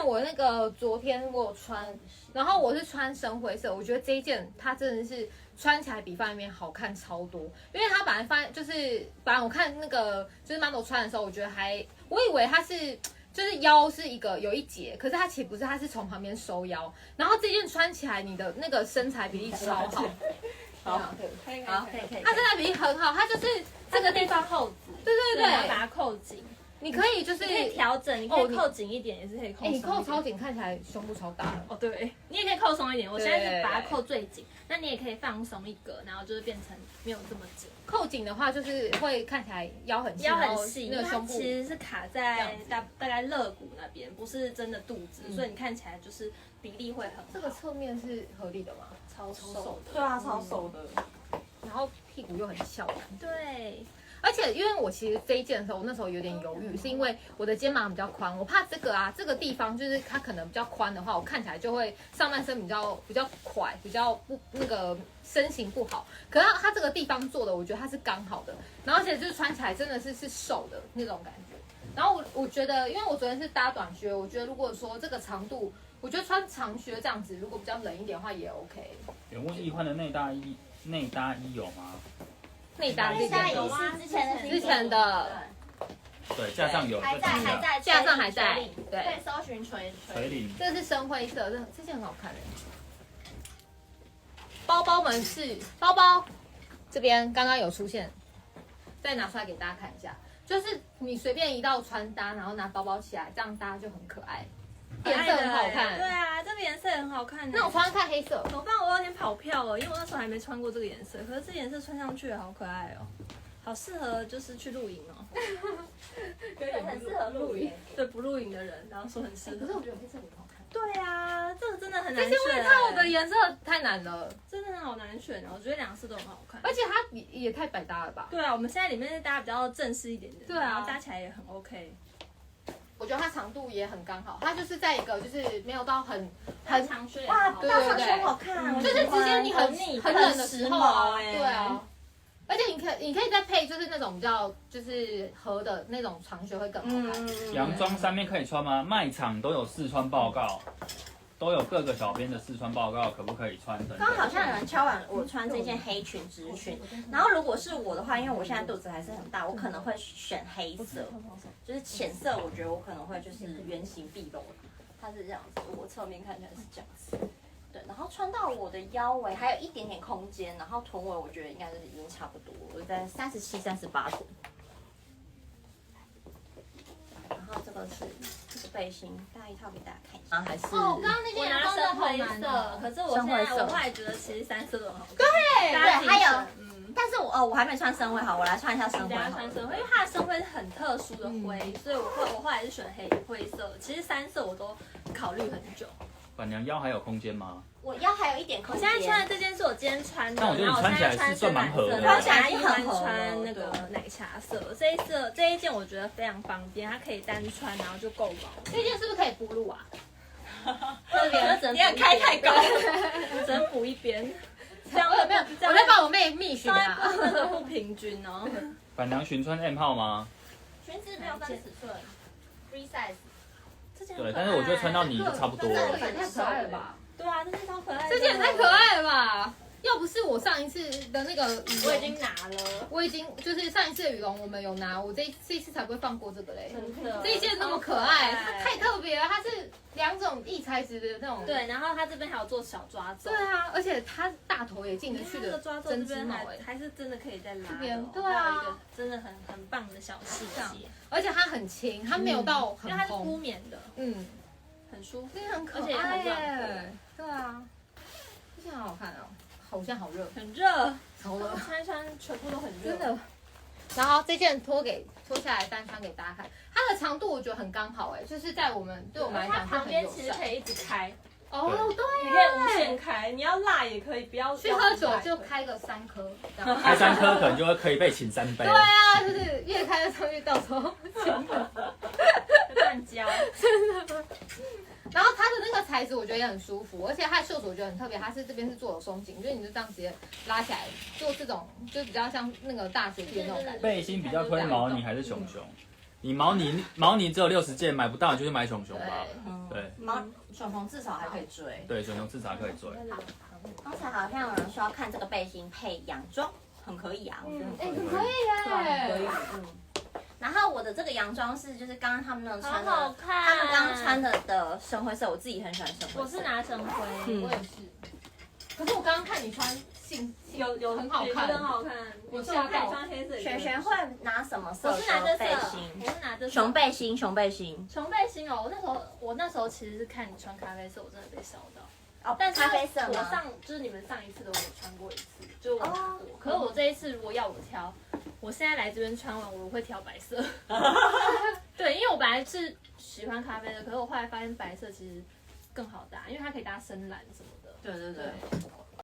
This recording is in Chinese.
像我那个昨天我有穿，然后我是穿深灰色，我觉得这一件它真的是穿起来比放在里面好看超多，因为它本来本来我看那个就是 model 穿的时候，我以为它是。就是腰是有一节，可是它其实不是，它是从旁边收腰。然后这件穿起来，你的那个身材比例超好。好，可以。它身材比例很好，它就是这个地方扣子，对，把它扣紧。你可以就是可以调整，你可以扣紧一点，也是可以扣。你扣超紧，看起来胸部超大的。哦，对，你也可以扣松一点。我现在是把它扣最紧，那你也可以放松一格，然后就是变成没有这么紧。扣紧的话，就是会看起来腰很细，那个胸部其实是卡在大概肋骨那边，不是真的肚子，所以你看起来就是比例会很好。这个侧面是合理的吗？超瘦的。对啊，超瘦的。然后屁股又很翘感。对。而且因为我其实这一件的时候，我那时候有点犹豫，是因为我的肩膀比较宽，我怕这个地方就是它可能比较宽的话，我看起来就会上半身比较快，比较不那个身形不好。可是它这个地方做的，我觉得它是刚好的，然后而且就是穿起来真的是瘦的那种感觉。然后我觉得，因为我昨天是搭短靴，我觉得如果说这个长度，我觉得穿长靴这样子，如果比较冷一点的话也 OK。有问易换的内搭衣有吗？内搭是之前的，对，架上有，还在，架上还在，对，可以搜寻垂领，这个是深灰色，这件很好看的。包包门市包包这边刚刚有出现，再拿出来给大家看一下，就是你随便一道穿搭，然后拿包包起来，这样搭就很可爱。颜色很好看，对啊，这个颜色很好看。那我穿看黑色，怎么办？我有点跑票了，因为我那时候还没穿过这个颜色，可是这颜色穿上去好可爱哦，好适合就是去露营哦。很适合露营。对，不露营的人，然后说很适合。可是我觉得黑色很好看。对啊，这个真的很难选。这些外套的颜色太难了，真的好难选哦。我觉得两色都很好看，而且它也太百搭了吧？对啊，我们现在里面是搭比较正式一点的，对啊，然后搭起来也很 OK。我觉得它长度也很刚好，它就是在一个就是没有到很长靴，哇，大长靴好看，就是直接你很冷的时候啊，对啊，而且你可以再配就是那种比较就是合的那种长靴会更好看。洋装上面可以穿吗？卖场都有试穿报告。都有各个小编的试穿报告，可不可以穿？刚刚好像有人敲碗我穿这件黑裙直裙，然后如果是我的话，因为我现在肚子还是很大，我可能会选黑色，就是浅色，我觉得我可能会就是圆形毕露，它是这样子，我侧面看起来是这样子。对，然后穿到我的腰围还有一点点空间，然后臀围我觉得应该是已经差不多，我在37、38臀。然后这个是背心，搭一套给大家看一下。还是刚刚那件我拿深灰色，可是我现在我后来觉得其实3色都很好看。对，还有，但是我还没穿深灰，好，我来穿一下深灰。穿深灰，因为它的深灰是很特殊的灰，所以我后来是选灰色。其实3色我都考虑很久。板娘腰还有空间吗？我腰还有一点空间。我现在穿的这件是我今天穿的，但我觉得你穿起来是算蛮合的，穿起来是很合。穿那个奶茶色，这一件我觉得非常方便，它可以单穿，然后就够薄。这件是不是可以补路啊？这边你也开太高，只能补一边。这样没有，我在帮我妹蜜寻啊，那个不平均哦。板娘寻穿 M 号吗？裙子没有分尺寸 ，free size。对，但是我觉得穿到你就差不多了。这件太可爱了吧？对啊，这件超可爱。这件也太可爱了吧！要不是我上一次的那个羽绒，我已经拿了，我已经就是上一次的羽绒我们有拿，我这一次才不会放过这个嘞。真的，这一件那么可爱，它太特别了，它是2种异材质的那种。对，然后它这边还有做小抓皱。对啊，而且它大头也进得去的针织帽，还是真的可以再拉。这边对啊，真的很棒的小细节。而且它很轻，它没有到很因为它是铺棉的，很舒服，这很可爱耶。对啊，这件好好看哦。好像好热，很热，超热，穿一穿全部都很热，真的。然后这件脱下来单穿给大家看，它的长度我觉得很刚好哎，就是在对我们来讲，它旁边其实可以一直开。哦，对，你可以无限开，你要辣也可以，不要去喝酒就开个3颗，开3颗可能就会可以被请3杯。对啊，就是越开上去，到时候乱交，真的。然后它的那个材质我觉得也很舒服，而且它的袖子我觉得很特别，它是这边是做有松紧，就是你就这样直接拉起来做这种，就比较像那个大学 T 的那种感觉。背心比较推毛你还是熊熊？你毛呢只有60件，买不到你就去买熊熊吧。对熊熊至少还可以追。对，熊熊至少还可以追。刚才好像有人说要看这个背心配洋装，很可以啊，我觉得很可以。可以耶，然后我的这个洋装是就是刚刚他们那种穿的，好好看他们刚刚穿的深灰色，我自己很喜欢深灰色。我是拿深灰，我也是。可是我刚刚看你穿有很好看，很好看。我是我看你穿黑色，璇璇会拿什么色我是拿这色，背心？我是拿这色熊背心，熊背心。熊背心哦，我那时候其实是看你穿咖啡色，我真的被烧到。哦，但是咖啡色吗？就是你们上一次的我有穿过一次，就是我拿过。可是我这一次如果要我挑，我现在来这边穿完我会挑白色。对，因为我本来是喜欢咖啡的，可是我后来发现白色其实更好搭，因为它可以搭深蓝什么的。对对对，